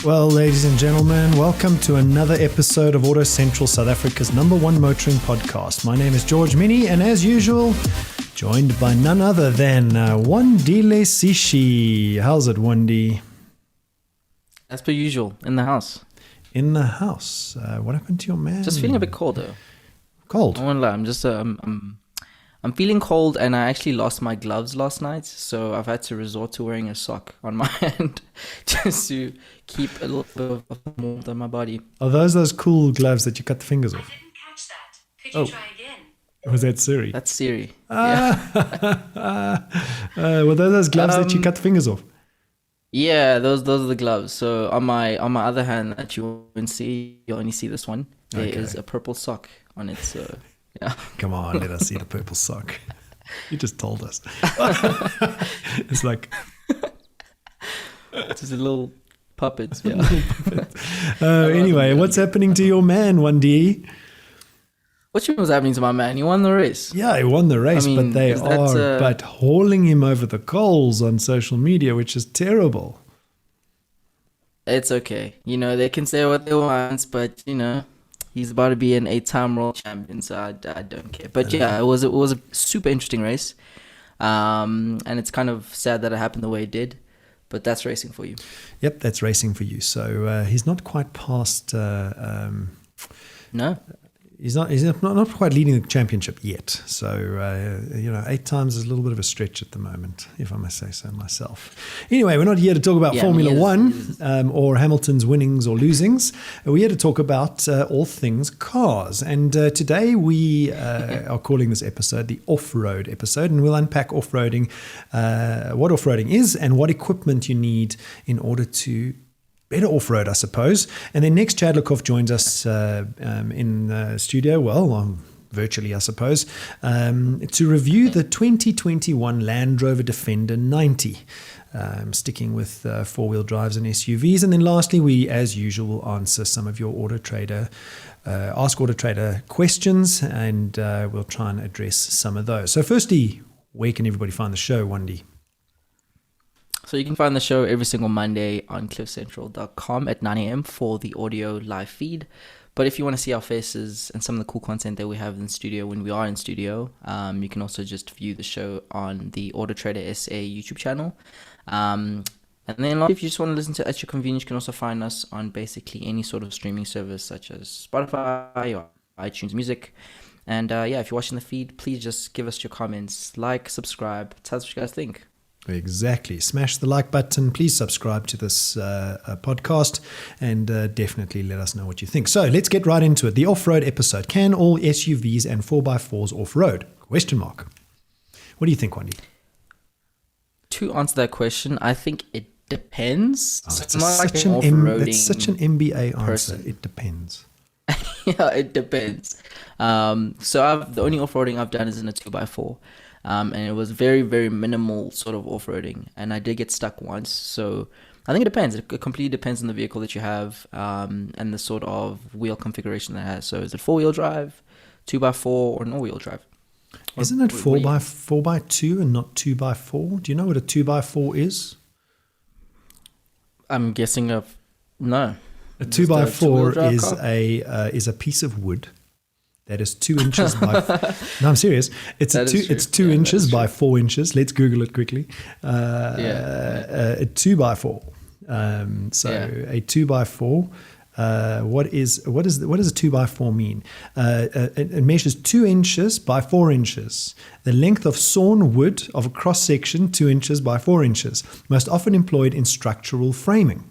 Well, ladies and gentlemen, welcome to another episode of AutoCentral, South Africa's #1 motoring podcast. My name is George Mienie, and as usual, joined by none other than Wandile Sishi. How's it, Wandi? As per usual, in the house. In the house. What happened to your man? Just feeling a bit cold, though. Cold? I won't lie. I'm just I'm feeling cold, and I actually lost my gloves last night, so I've had to resort to wearing a sock on my hand just to keep a little bit of warmth on my body. Are those cool gloves that you cut the fingers off? I didn't catch that. Could you try again? Was that Siri? That's Siri. Were those gloves that you cut the fingers off? Yeah, those are the gloves. So on my other hand that you won't see, you only see this one. There is a purple sock on it. So yeah. Come on, let us see the purple sock. You just told us. It's like it's just a little puppet. Yeah. Anyway, what's happening to your man, 1D? What was happening to my man? He won the race. Yeah, he won the race, but they are hauling him over the coals on social media, which is terrible. It's okay. They can say what they want, but, he's about to be an 8-time world champion, so I don't care. But yeah, it was a super interesting race. And it's kind of sad that it happened the way it did, but that's racing for you. Yep, that's racing for you. So he's not quite past... No. He's not quite leading the championship yet. So, 8 times is a little bit of a stretch at the moment, if I must say so myself. Anyway, we're not here to talk about Formula One or Hamilton's winnings or losings. We're here to talk about all things cars. And today we are calling this episode the off-road episode. And we'll unpack off-roading, what off-roading is and what equipment you need in order to better off-road, I suppose. And then next, Chad Lückhoff joins us in the studio, virtually, I suppose, to review the 2021 Land Rover Defender 90, sticking with four-wheel drives and SUVs. And then lastly, we, as usual, will answer some of your AutoTrader, Ask AutoTrader questions, and we'll try and address some of those. So firstly, where can everybody find the show, Wandi? So you can find the show every single Monday on cliffcentral.com at 9 a.m. for the audio live feed. But if you want to see our faces and some of the cool content that we have in the studio when we are in studio, you can also just view the show on the AutoTrader SA YouTube channel. And then if you just want to listen to it at your convenience, you can also find us on basically any sort of streaming service such as Spotify or iTunes Music. And if you're watching the feed, please just give us your comments, subscribe, tell us what you guys think. Exactly. Smash the like button. Please subscribe to this podcast and definitely let us know what you think. So let's get right into it. The off-road episode. Can all SUVs and 4x4s off-road? Question mark. What do you think, Wandi? To answer that question, I think it depends. That's such an MBA answer. It depends. Yeah, it depends. So the only off-roading I've done is in a 2x4. And it was very, very minimal sort of off-roading. And I did get stuck once. So I think it depends. It completely depends on the vehicle that you have and the sort of wheel configuration that it has. So is it 4-wheel drive, 2x4, or no-wheel drive? Isn't it 4x2 and not 2x4? Do you know what a 2x4 is? I'm guessing no. A 2x4 is a piece of wood that is 2 inches by... No, I'm serious. It's 2 inches by 4 inches. Let's Google it quickly. A 2x4. A 2x4. What does a 2x4 mean? It measures 2 inches by 4 inches. The length of sawn wood of a cross section 2 inches by 4 inches. Most often employed in structural framing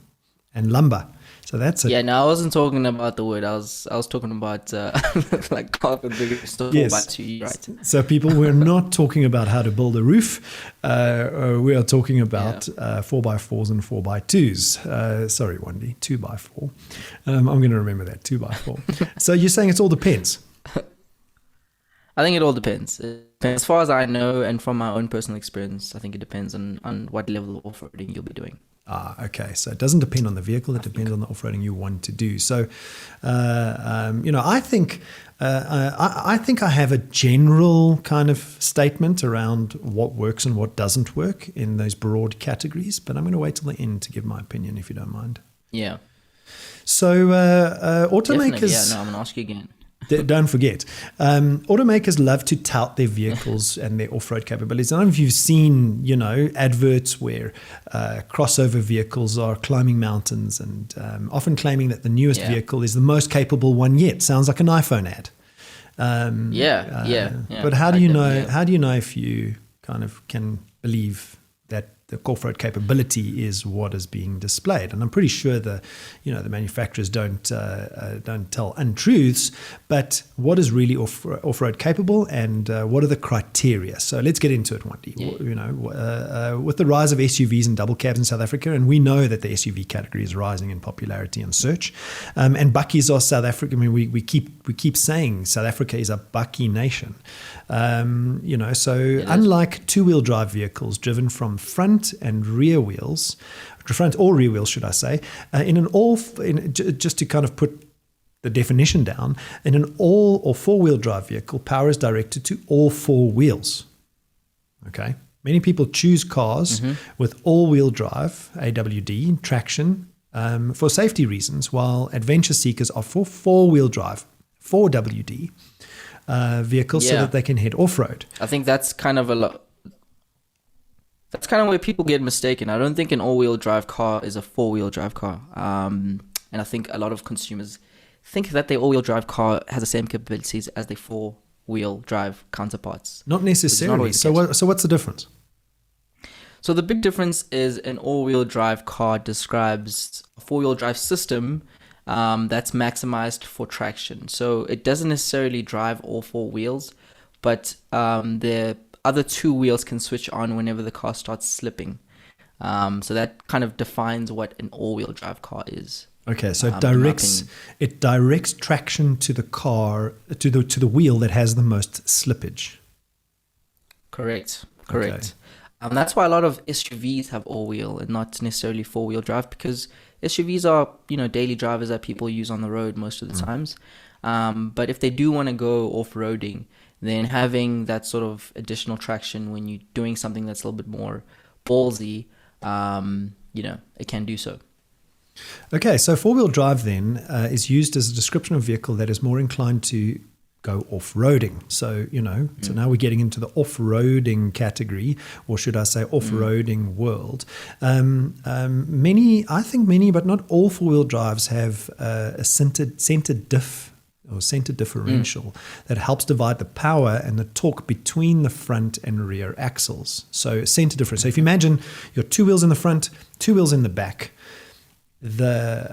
and lumber. So that's it. Yeah, no, I wasn't talking about the wood. I was talking about like carpet bigger stuff. Yes. Right. So people, we're not talking about how to build a roof. We are talking about 4x4s and 4x2s. Sorry, Wandi, 2x4. I'm going to remember that, 2x4. So you're saying it all depends? I think it all depends. As far as I know, and from my own personal experience, I think it depends on what level of off-roading you'll be doing. Okay. So it doesn't depend on the vehicle. It depends on the off-roading you want to do. So, I think I have a general kind of statement around what works and what doesn't work in those broad categories, but I'm going to wait till the end to give my opinion, if you don't mind. Yeah. So Definitely. automakers... Yeah, no, I'm going to ask you again. Don't forget, automakers love to tout their vehicles and their off-road capabilities. I don't know if you've seen, adverts where crossover vehicles are climbing mountains and often claiming that the newest vehicle is the most capable one yet. Sounds like an iPhone ad. Yeah. But how do you know? Yeah. How do you know if you kind of can believe that the off-road capability is what is being displayed? And I'm pretty sure the manufacturers don't tell untruths, but what is really off-road capable, and what are the criteria? So let's get into it, Wandile. Yeah. With the rise of SUVs and double cabs in South Africa, and we know that the SUV category is rising in popularity and search, and bakkies are South Africa. I mean, we keep saying South Africa is a bakkie nation. Unlike two-wheel drive vehicles driven from front and rear wheels, front or rear wheels, should I say, just to kind of put the definition down, in an all or four-wheel drive vehicle, power is directed to all four wheels. Okay, many people choose cars with all-wheel drive (AWD) traction for safety reasons, while adventure seekers are for four-wheel drive (4WD) vehicles so that they can head off-road. I think that's kind of that's kind of where people get mistaken. I don't think an all-wheel drive car is a four-wheel drive car. And I think a lot of consumers think that the all-wheel drive car has the same capabilities as the four-wheel drive counterparts. Not necessarily. So what's the difference? So the big difference is an all-wheel drive car describes a four-wheel drive system that's maximized for traction. So it doesn't necessarily drive all four wheels, but the other two wheels can switch on whenever the car starts slipping. So that kind of defines what an all-wheel drive car is. Okay, so it directs traction to the car, to the wheel that has the most slippage. Correct. Okay. That's why a lot of SUVs have all-wheel and not necessarily four-wheel drive, because SUVs are, daily drivers that people use on the road most of the times. But if they do want to go off-roading, then having that sort of additional traction when you're doing something that's a little bit more ballsy, it can do so. Okay, so four-wheel drive then is used as a description of a vehicle that is more inclined to go off-roading. So, so now we're getting into the off-roading category, or should I say off-roading world. Many, but not all four-wheel drives have a center diff or center differential that helps divide the power and the torque between the front and rear axles. So center difference. So if you imagine your two wheels in the front, two wheels in the back, the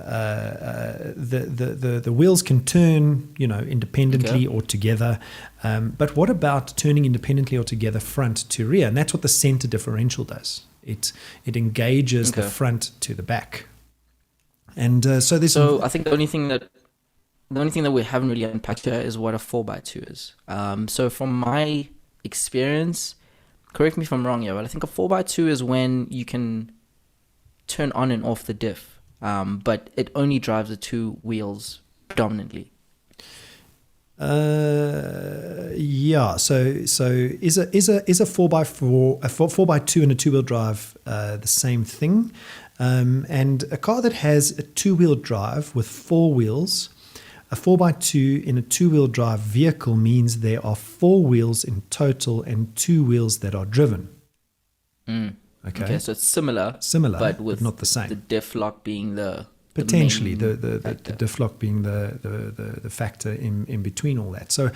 wheels can turn, independently or together. But what about turning independently or together front to rear? And that's what the center differential does. It engages the front to the back. And I think the only thing that we haven't really unpacked here is what a 4x2 is. So from my experience, correct me if I'm wrong here, but I think a 4x2 is when you can turn on and off the diff, but it only drives the two wheels predominantly. Yeah. So is a 4x4 a 4x2 and a two-wheel drive the same thing? And a car that has a two-wheel drive with four wheels. A 4x2 in a two-wheel drive vehicle means there are four wheels in total and two wheels that are driven. Okay, so it's similar, but not the same. The diff lock being the diff lock being the factor in between all that. So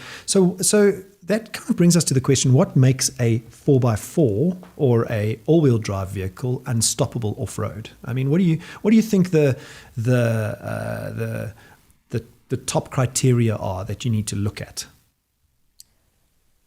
that kind of brings us to the question: what makes a 4x4 or a all-wheel drive vehicle unstoppable off-road? I mean, what do you think the top criteria are that you need to look at?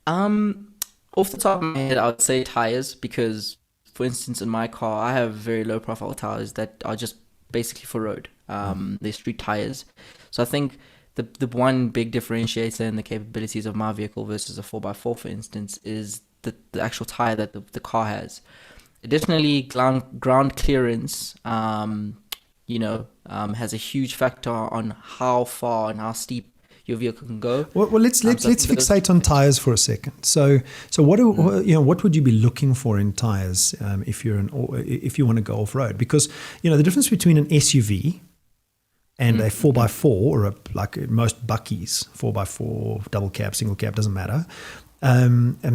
Off the top of my head, I would say tires, because, for instance, in my car, I have very low profile tires that are just basically for road. They're street tires. So I think the one big differentiator in the capabilities of my vehicle versus a 4x4, for instance, is the actual tire that the car has. Additionally, ground clearance, has a huge factor on how far and how steep your vehicle can go. Well, let's fixate on tires for a second. So what would you be looking for in tires if you want to go off road? Because the difference between an SUV and a 4x4 or like most buckies, 4x4, double cab, single cab, doesn't matter,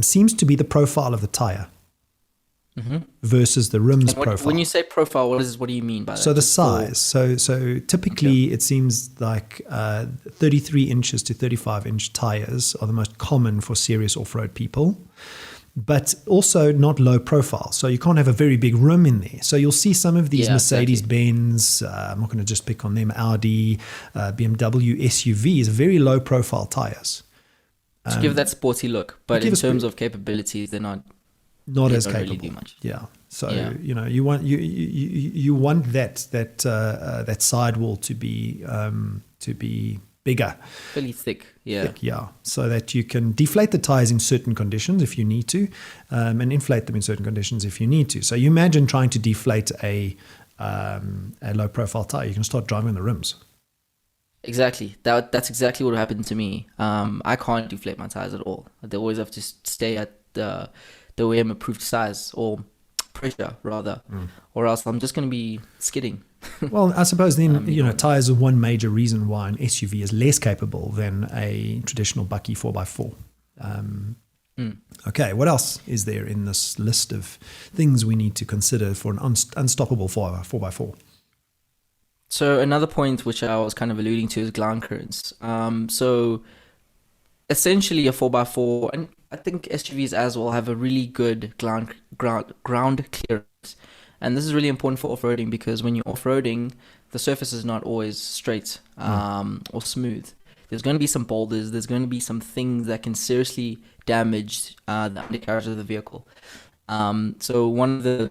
seems to be the profile of the tire. Versus the rims profile. When you say profile, what do you mean by that? So the size. So typically it seems like 33 inches to 35 inch tires are the most common for serious off-road people, but also not low profile. So you can't have a very big rim in there. So you'll see some of these Mercedes-Benz, I'm not going to just pick on them, Audi, BMW SUVs, very low profile tires. To give that sporty look, but in terms of capabilities, they're not as capable. Really do much. Yeah. So you want that sidewall to be bigger, fairly thick. Yeah. So that you can deflate the tires in certain conditions if you need to, and inflate them in certain conditions if you need to. So you imagine trying to deflate a low profile tire, you can start driving on the rims. Exactly. That's exactly what happened to me. I can't deflate my tires at all. They always have to stay at the OEM approved size or pressure rather, or else I'm just going to be skidding. Well, I suppose then tires are one major reason why an SUV is less capable than a traditional bucky 4x4. Okay, what else is there in this list of things we need to consider for an unstoppable 4x4? So another point which I was kind of alluding to is ground clearance. So essentially a 4x4, and I think SUVs as well, have a really good ground clearance. And this is really important for off-roading because when you're off-roading, the surface is not always straight or smooth. There's going to be some boulders. There's going to be some things that can seriously damage the undercarriage of the vehicle. So one of the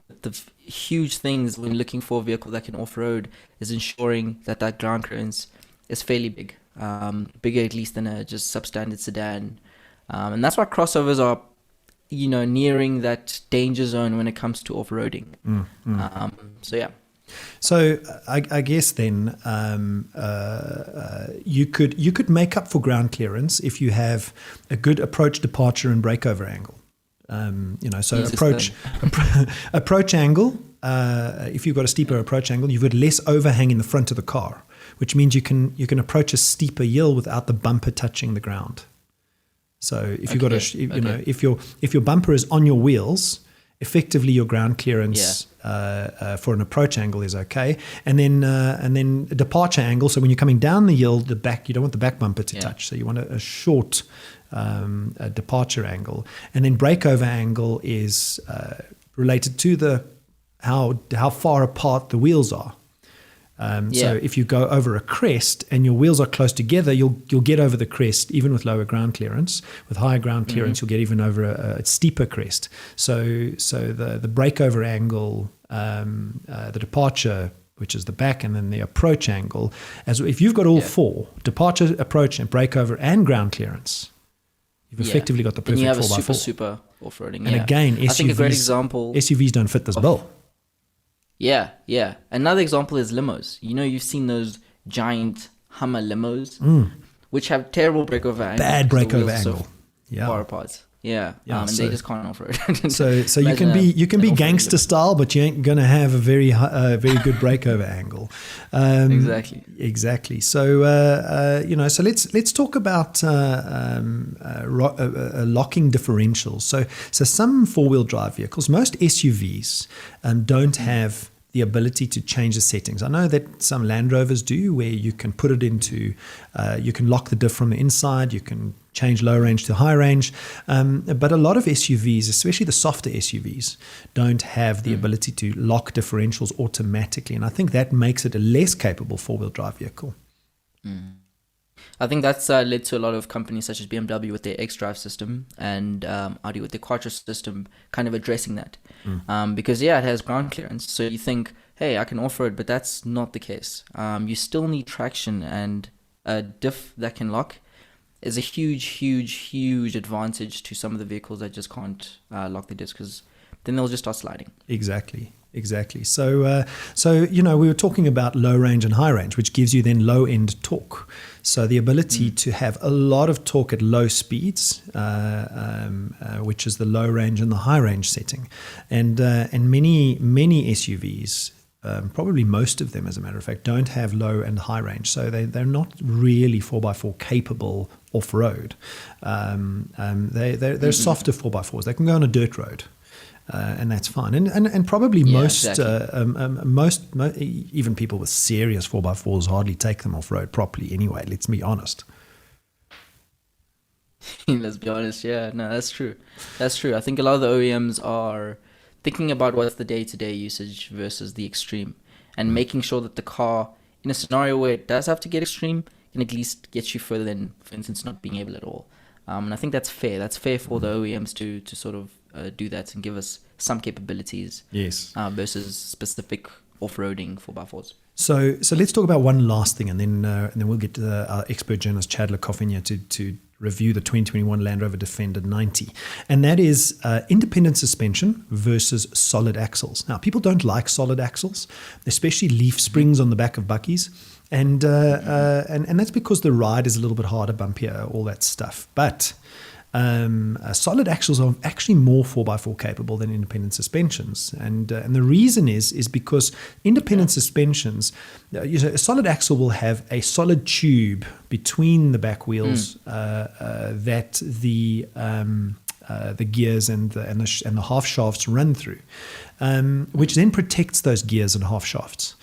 huge things when looking for a vehicle that can off-road is ensuring that ground clearance is fairly big. Bigger at least than a just substandard sedan. And that's why crossovers are, nearing that danger zone when it comes to off-roading. So I guess then you could make up for ground clearance if you have a good approach, departure, and breakover angle. Approach angle. If you've got a steeper approach angle, you've got less overhang in the front of the car, which means you can approach a steeper hill without the bumper touching the ground. So if you've got if your bumper is on your wheels, effectively your ground clearance for an approach angle is okay, and then a departure angle. So when you're coming down the hill, you don't want the back bumper to touch. So you want a short a departure angle, and then breakover angle is related to how far apart the wheels are. So if you go over a crest and your wheels are close together, you'll get over the crest even with lower ground clearance. With higher ground clearance, you'll get even over a steeper crest. So the breakover angle, the departure, which is the back, and then the approach angle, as if you've got all four, departure, approach, and breakover, and ground clearance, you've effectively got the perfect 4x4. And you have a super off-roading. And again, I think a great example. SUVs don't fit this bill. Yeah. Another example is limos. You've seen those giant Hummer limos, which have terrible breakover angle. Bad breakover angle. Far apart. And they just can't offer it. so you can be gangster style, but you ain't gonna have a very good breakover angle. Exactly. So so let's talk about locking differentials. So some 4-wheel drive vehicles, most SUVs, don't have the ability to change the settings. I know that some Land Rovers do, where you can put it into, you can lock the diff from the inside, you can change low range to high range. But a lot of SUVs, especially the softer SUVs, don't have the ability to lock differentials automatically. And I think that makes it a less capable 4-wheel drive vehicle. I think that's led to a lot of companies such as BMW with their X-Drive system and Audi with their Quattro system kind of addressing that. Because, it has ground clearance. So you think, hey, I can off-road, but that's not the case. You still need traction, and a diff that can lock is a huge advantage to some of the vehicles that just can't lock the disc, because then they'll just start sliding. Exactly. So, we were talking about low range and high range, which gives you then low end torque. So the ability to have a lot of torque at low speeds, which is the low range and the high range setting, and many SUVs. Probably most of them, as a matter of fact, don't have low and high range. So they're not really 4x4 capable off-road. They're softer 4x4s. They can go on a dirt road. And that's fine. And probably most, even people with serious 4x4s hardly take them off-road properly anyway, let's be honest. Let's be honest, yeah. No, that's true. I think a lot of the OEMs are thinking about what's the day-to-day usage versus the extreme, and making sure that the car, in a scenario where it does have to get extreme, can at least get you further than, for instance, not being able at all. And I think that's fair. That's fair for the OEMs to sort of do that and give us some capabilities. Yes. Versus specific off-roading 4x4s. So let's talk about one last thing, and then we'll get our expert journalist Chad Lückhoff in here to review the 2021 Land Rover Defender 90, and that is independent suspension versus solid axles. Now, people don't like solid axles, especially leaf springs on the back of buckies, and that's because the ride is a little bit harder, bumpier, all that stuff. But solid axles are actually more 4x4 capable than independent suspensions, and the reason is because independent suspensions, a solid axle will have a solid tube between the back wheels that the gears and the half shafts run through, which then protects those gears and half shafts.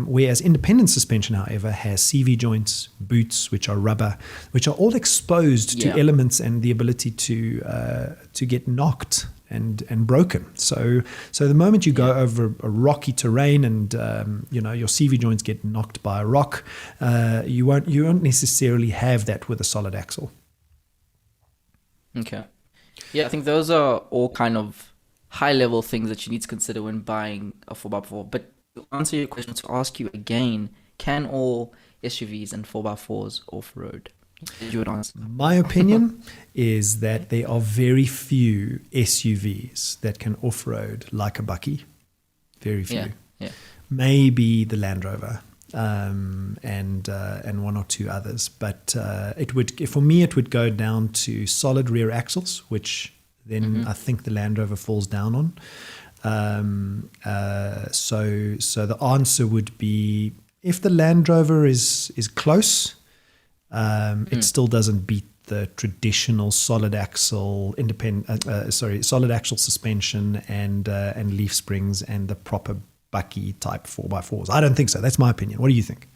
Whereas independent suspension, however, has CV joints, boots, which are rubber, which are all exposed to elements and the ability to get knocked and broken. So the moment you go over a rocky terrain and your CV joints get knocked by a rock, you won't necessarily have that with a solid axle. Okay. Yeah, I think those are all kind of high-level things that you need to consider when buying a 4x4. But to answer your question, to ask you again, can all SUVs and 4x4s off-road? Did you answer? My opinion is that there are very few SUVs that can off-road like a bucky. Very few. Yeah. Maybe the Land Rover. And one or two others, but it would go down to solid rear axles, which then I think the Land Rover falls down on. So the answer would be, if the Land Rover is close, it still doesn't beat the traditional solid axle solid axle suspension and leaf springs and the proper bucky type 4x4s. I don't think so. That's my opinion. What do you think?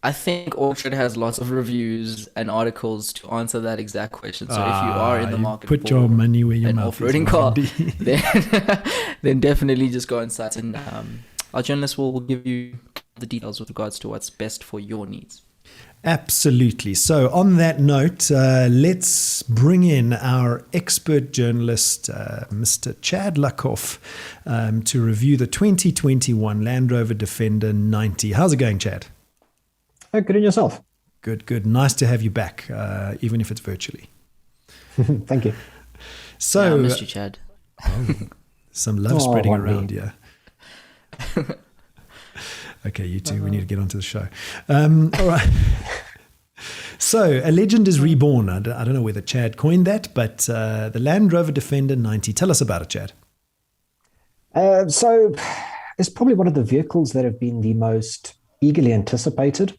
I think AutoTrader has lots of reviews and articles to answer that exact question. So if you are in the market put your money where your an mouth off-roading is, car, then definitely just go on site, and our journalists will give you the details with regards to what's best for your needs. Absolutely. So on that note, let's bring in our expert journalist, Mr. Chad Lückhoff, to review the 2021 Land Rover Defender 90. How's it going, Chad? Oh, good, and yourself? Good. Nice to have you back, even if it's virtually. Thank you. So, yeah, I missed you, Chad. Some love spreading around here. Okay, you two, we need to get onto the show. All right. So, a legend is reborn. I don't know whether Chad coined that, but the Land Rover Defender 90. Tell us about it, Chad. So, it's probably one of the vehicles that have been the most eagerly anticipated.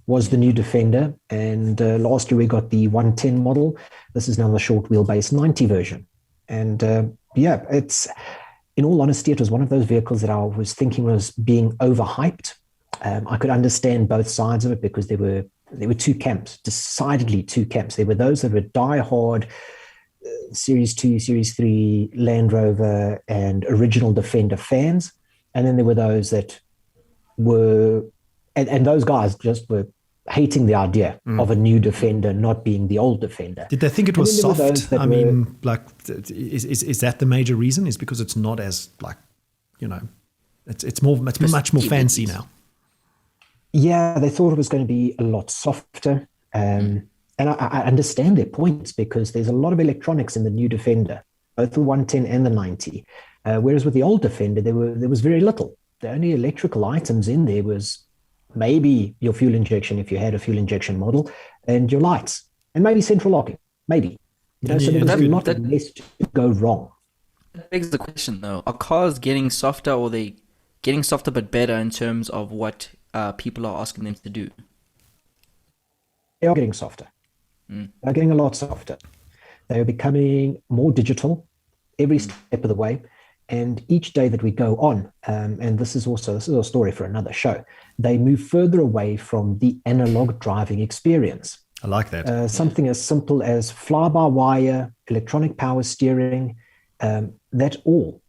Was the new Defender, and last year we got the 110 model. This is now the short wheelbase 90 version, and it's, in all honesty, it was one of those vehicles that I was thinking was being overhyped. I could understand both sides of it, because there were two camps, decidedly two camps. There were those that were diehard Series 2, Series 3 Land Rover and original Defender fans, and then there were those that were, and those guys just were hating the idea of a new Defender not being the old Defender. Did they think it was soft? I mean, like, is that the major reason? Is because it's not as, like, it's much more fancy now. Yeah, they thought it was going to be a lot softer. And And I understand their points because there's a lot of electronics in the new Defender, both the 110 and the 90. Whereas with the old Defender, there was very little. The only electrical items in there was maybe your fuel injection, if you had a fuel injection model, and your lights, and maybe central locking, maybe. So there was a lot less to go wrong. That begs the question, though: are cars getting softer, or are they getting softer but better in terms of what people are asking them to do? They are getting softer. They're getting a lot softer. They are becoming more digital every step of the way. And each day that we go on, and this is a story for another show, they move further away from the analog driving experience. I like that. Something as simple as fly-by-wire, electronic power steering, that's all.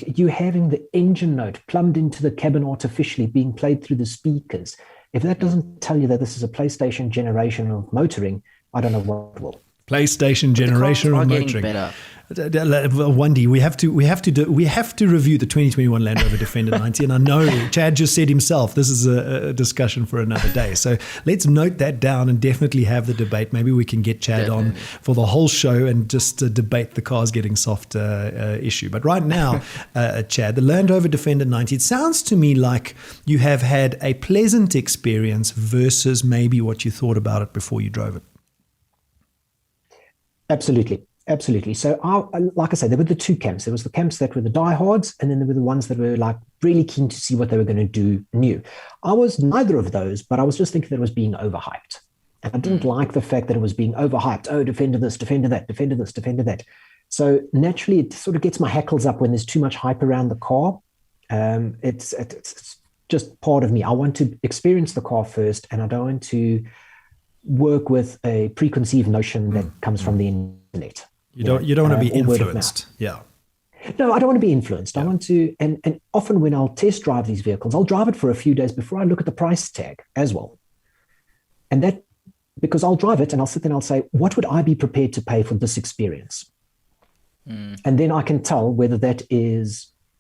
You having the engine note plumbed into the cabin artificially being played through the speakers. If that doesn't tell you that this is a PlayStation generation of motoring, I don't know what will. PlayStation generation of motoring. Better. Wandie, we have to review the 2021 Land Rover Defender 90, and I know Chad just said himself this is a discussion for another day. So let's note that down and definitely have the debate. Maybe we can get Chad on for the whole show and just debate the cars getting softer issue. But right now, Chad, the Land Rover Defender 90, it sounds to me like you have had a pleasant experience versus maybe what you thought about it before you drove it. Absolutely. So, like I said, there were the two camps. There was the camps that were the diehards, and then there were the ones that were like really keen to see what they were going to do new. I was neither of those, but I was just thinking that it was being overhyped. And I didn't like the fact that it was being overhyped. Oh, Defender this, Defender that, Defender this, Defender that. So naturally, it sort of gets my hackles up when there's too much hype around the car. It's just part of me. I want to experience the car first, and I don't want to work with a preconceived notion that comes from the internet. You don't want to be influenced. Yeah. No, I don't want to be influenced. Yeah. I want to, and often when I'll test drive these vehicles, I'll drive it for a few days before I look at the price tag as well. And that, because I'll drive it and I'll sit there and I'll say, what would I be prepared to pay for this experience? And then I can tell whether the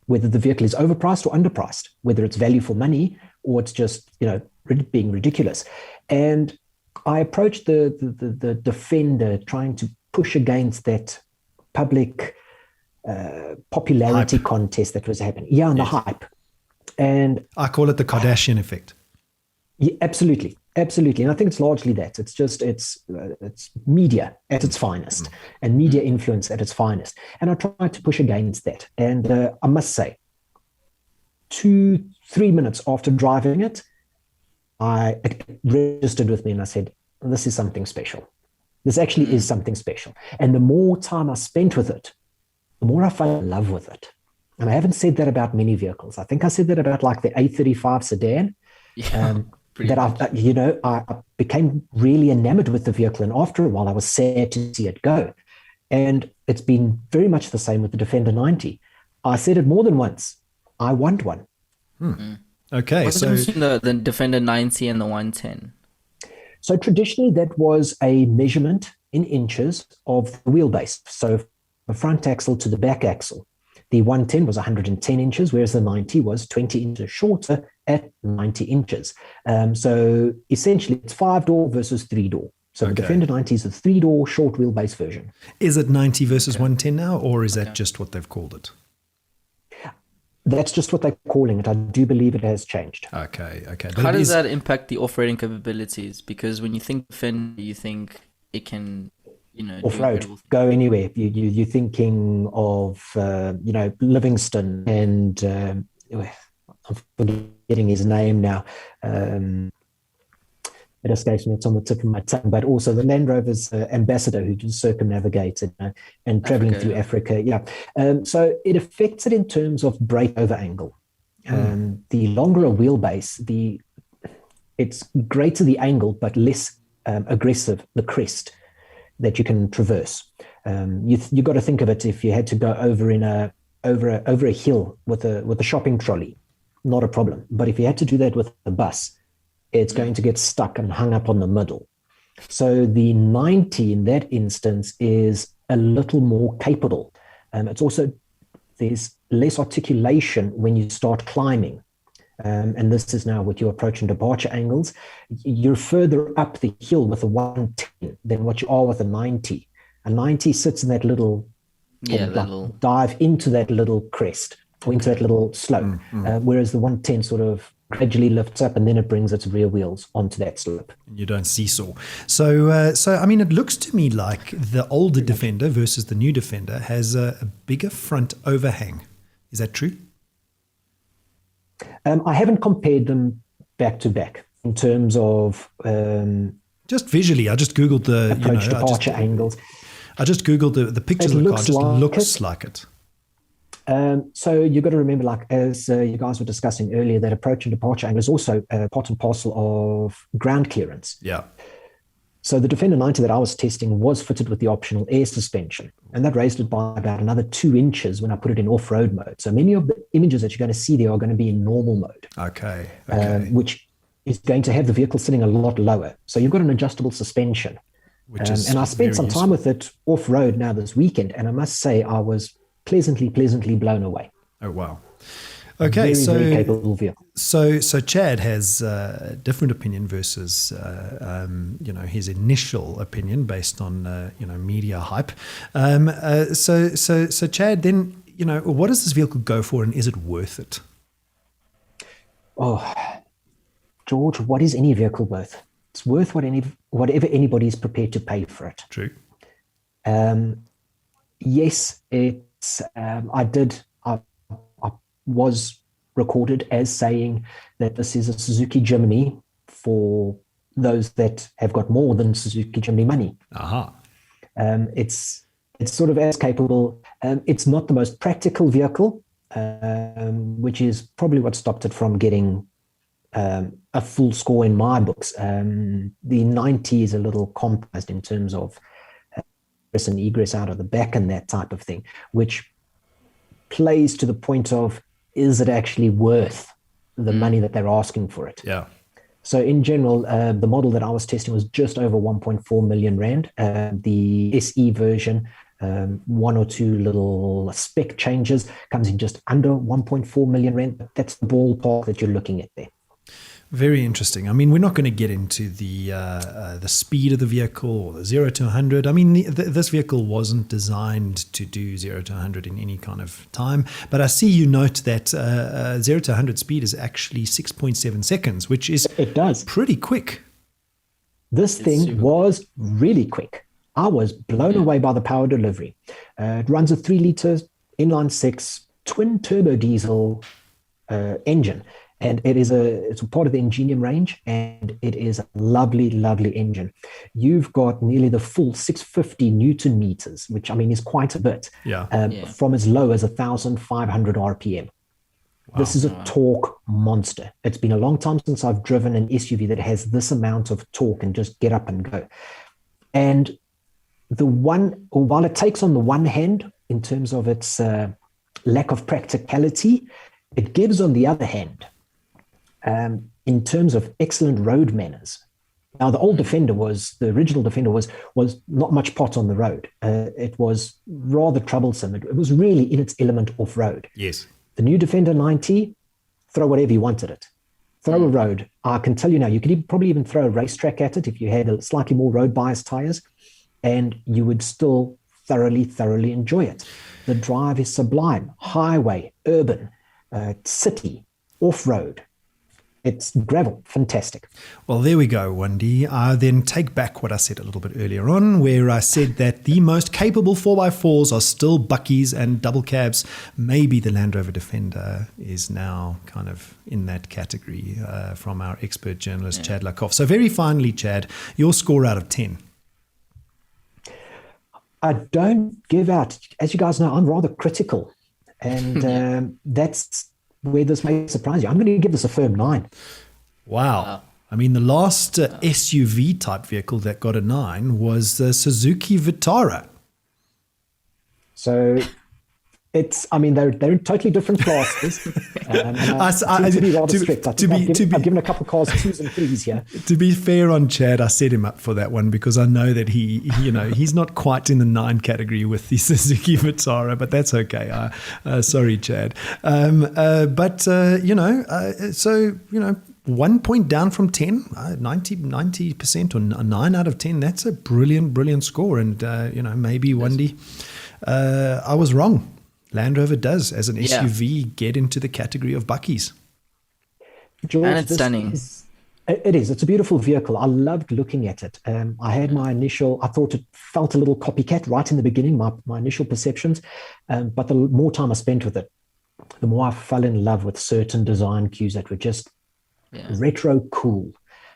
vehicle is overpriced or underpriced, whether it's value for money or it's just, being ridiculous. And I approached the Defender trying to push against that public popularity contest that was happening. Yeah, and the hype. And I call it the Kardashian effect. Yeah, absolutely. And I think it's largely that. It's just, it's media at its finest and media influence at its finest. And I tried to push against that. And I must say, 2-3 minutes after driving it registered with me and I said, this is something special. This actually is something special. And the more time I spent with it, the more I fell in love with it. And I haven't said that about many vehicles. I think I said that about like the A35 sedan. I became really enamored with the vehicle. And after a while, I was sad to see it go. And it's been very much the same with the Defender 90. I said it more than once. I want one. Okay. What's the difference between the Defender 90 and the 110? So traditionally, that was a measurement in inches of the wheelbase. So the front axle to the back axle. The 110 was 110 inches, whereas the 90 was 20 inches shorter at 90 inches. So essentially, it's 5-door versus 3-door. So the Defender 90 is a 3-door short wheelbase version. Is it 90 versus 110 now, or is that just what they've called it? That's just what they're calling it. I do believe it has changed. Okay. How does that impact the off-roading capabilities? Because when you think Defender, you think it can, off-road, go anywhere. You're thinking of, Livingston and I'm forgetting his name now. It escapes me. It's on the tip of my tongue. But also the Land Rover's ambassador who just circumnavigated and traveling through Africa. Yeah. So it affects it in terms of brake over angle. The longer a wheelbase, it's greater the angle, but less aggressive the crest that you can traverse. You got to think of it if you had to go over a hill with a shopping trolley, not a problem. But if you had to do that with a bus, it's going to get stuck and hung up on the middle. So the 90 in that instance is a little more capable. It's also, there's less articulation when you start climbing. and this is now with your approach and departure angles, you're further up the hill with a 110 than what you are with a 90. A 90 sits in that little, dive into that little crest or into that little slope, whereas the 110 sort of gradually lifts up and then it brings its rear wheels onto that slope. You don't seesaw. So I mean, it looks to me like the older Defender versus the new Defender has a bigger front overhang. Is that true? I haven't compared them back to back in terms of just visually. I just googled the approach departure angles. I just googled the pictures of the car. It looks like it. So you've got to remember, like as you guys were discussing earlier, that approach and departure angle is also part and parcel of ground clearance. Yeah. So the Defender 90 that I was testing was fitted with the optional air suspension, and that raised it by about another 2 inches when I put it in off-road mode. So many of the images that you're going to see there are going to be in normal mode. Okay. Which is going to have the vehicle sitting a lot lower. So you've got an adjustable suspension. And I spent some time with it off-road now this weekend, and I must say I was pleasantly blown away. Oh, wow. Okay, very capable vehicle. So Chad has a different opinion versus his initial opinion based on media hype. So Chad, then what does this vehicle go for, and is it worth it? Oh, George, what is any vehicle worth? It's worth whatever anybody is prepared to pay for it. True. Yes, it's. I was recorded as saying that this is a Suzuki Jimny for those that have got more than Suzuki Jimny money. Aha. It's sort of as capable. It's not the most practical vehicle, which is probably what stopped it from getting a full score in my books. The 90 is a little compromised in terms of ingress and egress out of the back and that type of thing, which plays to the point of, is it actually worth the money that they're asking for it? Yeah. So in general, the model that I was testing was just over 1.4 million rand. The SE version, 1 or 2 little spec changes, comes in just under 1.4 million rand. But that's the ballpark that you're looking at there. Very interesting. I mean, we're not going to get into the speed of the vehicle or the 0 to 100. I mean, this vehicle wasn't designed to do 0 to 100 in any kind of time. But I see you note that 0 to 100 speed is actually 6.7 seconds, which is pretty quick. This thing was really quick. I was blown away by the power delivery. It runs a 3-liter inline-6 twin-turbo diesel engine. And it's a part of the Ingenium range, and it is a lovely, lovely engine. You've got nearly the full 650 Newton meters, which I mean is quite a bit, from as low as 1,500 RPM. Wow. This is a torque monster. It's been a long time since I've driven an SUV that has this amount of torque and just get up and go. And while it takes on the one hand in terms of its lack of practicality, it gives on the other hand. In terms of excellent road manners. Now, the original Defender was not much pot on the road. It was rather troublesome. It was really in its element off-road. Yes. The new Defender 90, throw whatever you want at it. Throw a road. I can tell you now, you could probably even throw a racetrack at it if you had a slightly more road-biased tires, and you would still thoroughly enjoy it. The drive is sublime. Highway, urban, city, off-road. It's gravel. Fantastic. Well, there we go, Wandile. I then take back what I said a little bit earlier on, where I said that the most capable 4x4s are still buckies and double cabs. Maybe the Land Rover Defender is now kind of in that category from our expert journalist, Chad Lückhoff. So very finally, Chad, your score out of 10. I don't give out. As you guys know, I'm rather critical. And that's where this may surprise you. I'm going to give this a firm 9. Wow. I mean, the last SUV type vehicle that got a 9 was the Suzuki Vitara. So I mean, they're in totally different classes. To be rather strict. I've given a couple of cars 2s and 3s here. To be fair on Chad, I set him up for that one because I know that he's not quite in the 9 category with the Suzuki Vitara, but that's okay. Sorry, Chad. So 1 point down from 10, 90% or 9 out of 10. That's a brilliant score. And, maybe Wandie, I was wrong. Land Rover does, as an SUV, get into the category of buckies. George, and it's stunning. It is. It's a beautiful vehicle. I loved looking at it. I had I thought it felt a little copycat right in the beginning, my initial perceptions. But the more time I spent with it, the more I fell in love with certain design cues that were just retro cool.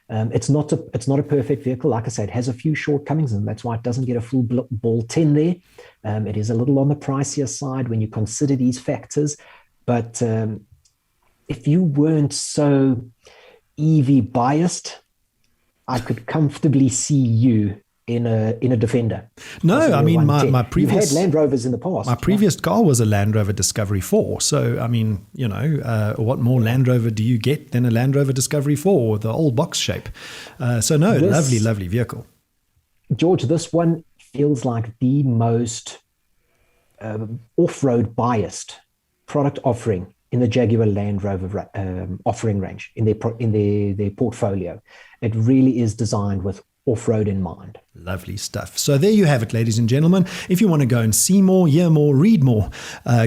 It's not a perfect vehicle. Like I said, it has a few shortcomings, and that's why it doesn't get a full ball 10 there. It is a little on the pricier side when you consider these factors. But if you weren't so EV biased, I could comfortably see you in a Defender. No, I mean, my previous... You've had Land Rovers in the past. My previous car was a Land Rover Discovery 4. So, I mean, what more Land Rover do you get than a Land Rover Discovery 4, the old box shape? Lovely vehicle. George, this one feels like the most off-road biased product offering in the Jaguar Land Rover offering range, in their portfolio. It really is designed with off-road in mind. Lovely stuff. So there you have it, ladies and gentlemen. If you want to go and see more, hear more, read more,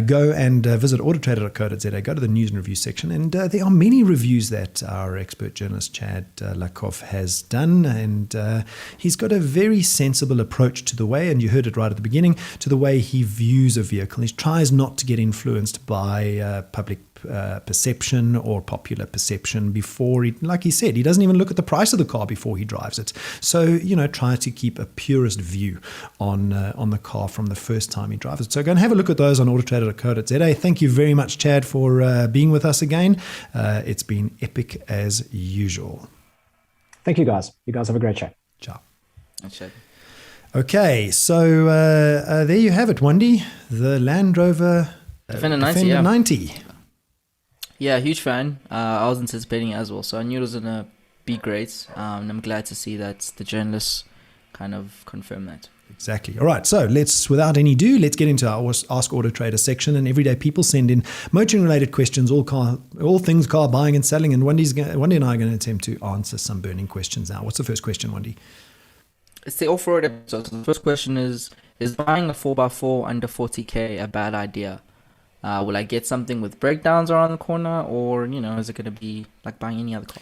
go and visit autotrader.co.za, go to the news and review section, and there are many reviews that our expert journalist Chad Lückhoff has done, and he's got a very sensible approach to the way, and you heard it right at the beginning, to the way he views a vehicle. He tries not to get influenced by public perception or popular perception before like he said, he doesn't even look at the price of the car before he drives it. So, try to keep a purist view on the car from the first time he drives it. So go and have a look at those on autotrader.co.za. Thank you very much, Chad, for being with us again. It's been epic as usual. Thank you, guys. You guys have a great show. Ciao. Thanks, Chad. Okay, so there you have it, Wandie, the Land Rover Defender 90. Yeah, huge fan. I was anticipating it as well, so I knew it was going to be great. And I'm glad to see that the journalists kind of confirm that. Exactly. All right, so without any ado, let's get into our Ask AutoTrader section. And everyday people send in motoring-related questions, all things car buying and selling. And Wandie and I are going to attempt to answer some burning questions now. What's the first question, Wandie? It's the off-road episode. So the first question is buying a 4x4 under 40K a bad idea? Will I get something with breakdowns around the corner, or, is it going to be like buying any other car?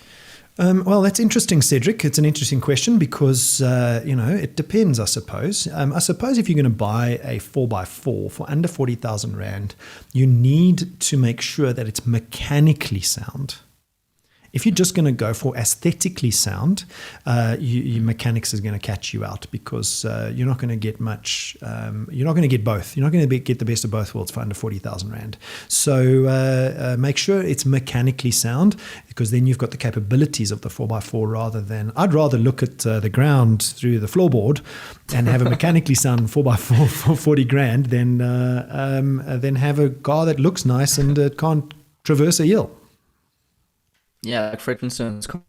Well, that's interesting, Cedric. It's an interesting question because, it depends, I suppose. I suppose if you're going to buy a 4x4 for under 40,000 Rand, you need to make sure that it's mechanically sound. If you're just going to go for aesthetically sound, your mechanics is going to catch you out because you're not going to get much. You're not going to get both. You're not going to get the best of both worlds for under 40,000 Rand. So make sure it's mechanically sound, because then you've got the capabilities of the 4x4 I'd rather look at the ground through the floorboard and have a mechanically sound 4x4 for 40 grand than have a car that looks nice and can't traverse a hill. Yeah, like Fred Flintstone's car.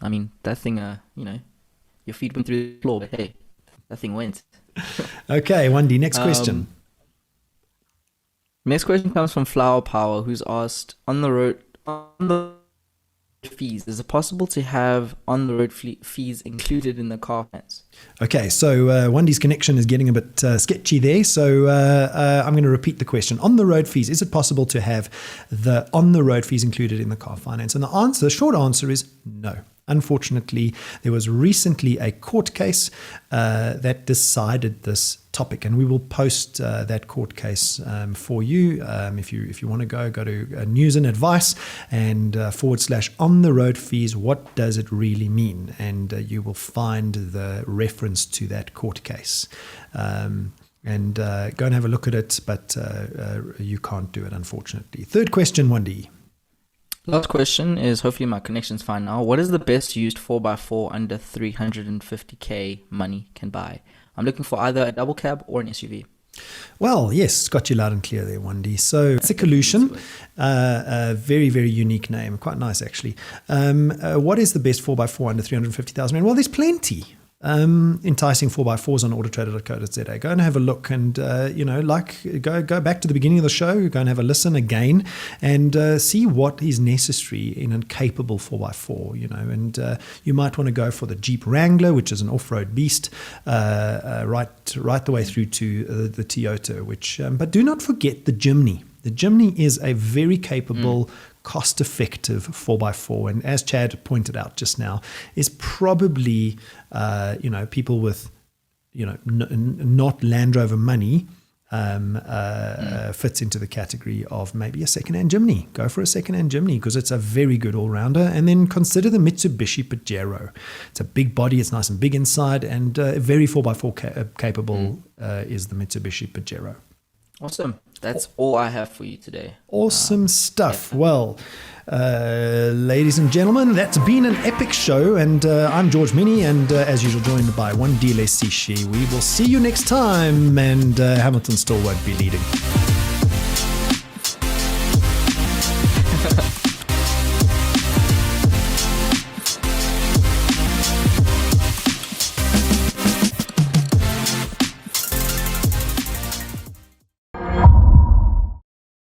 I mean, that thing, your feet went through the floor, but hey, that thing went. Okay, Wandie, next question. Next question comes from Flower Power, who's asked, on the road fees, is it possible to have on the road fees included in the car finance? Okay, so Wandie's connection is getting a bit sketchy there, so I'm going to repeat the question. On the road fees, is it possible to have the on the road fees included in the car finance? And the short answer is no. Unfortunately, there was recently a court case that decided this topic, and we will post that court case for you. If you want to go to news and advice and / on the road fees. What does it really mean? And you will find the reference to that court case. And go and have a look at it, but you can't do it, unfortunately. Third question, Wandie. Last question is, hopefully my connection's fine now. What is the best used 4x4 under 350k money can buy? I'm looking for either a double cab or an SUV. Well, yes, got you loud and clear there, 1D. So, Sicolution, a very, very unique name. Quite nice, actually. What is the best 4x4 under 350,000 Rand? Well, there's plenty. Enticing 4x4s on AutoTrader.co.za. Go and have a look, and go back to the beginning of the show, go and have a listen again, and see what is necessary in a capable 4x4. And you might want to go for the Jeep Wrangler, which is an off-road beast, right the way through to the Toyota. But do not forget the Jimny. The Jimny is a very capable, cost-effective 4x4, and as Chad pointed out just now, is probably people with not Land Rover money fits into the category of maybe a second-hand Jimny. Go for a second-hand Jimny because it's a very good all-rounder. And then consider the Mitsubishi Pajero. It's a big body, it's nice and big inside, and very 4x4 capable is the Mitsubishi Pajero. Awesome. That's all I have for you today. Awesome stuff. Yeah. Well, ladies and gentlemen, that's been an epic show, and I'm George Mienie, and as usual, joined by Wandile Sishi. We will see you next time, and Hamilton still won't be leading.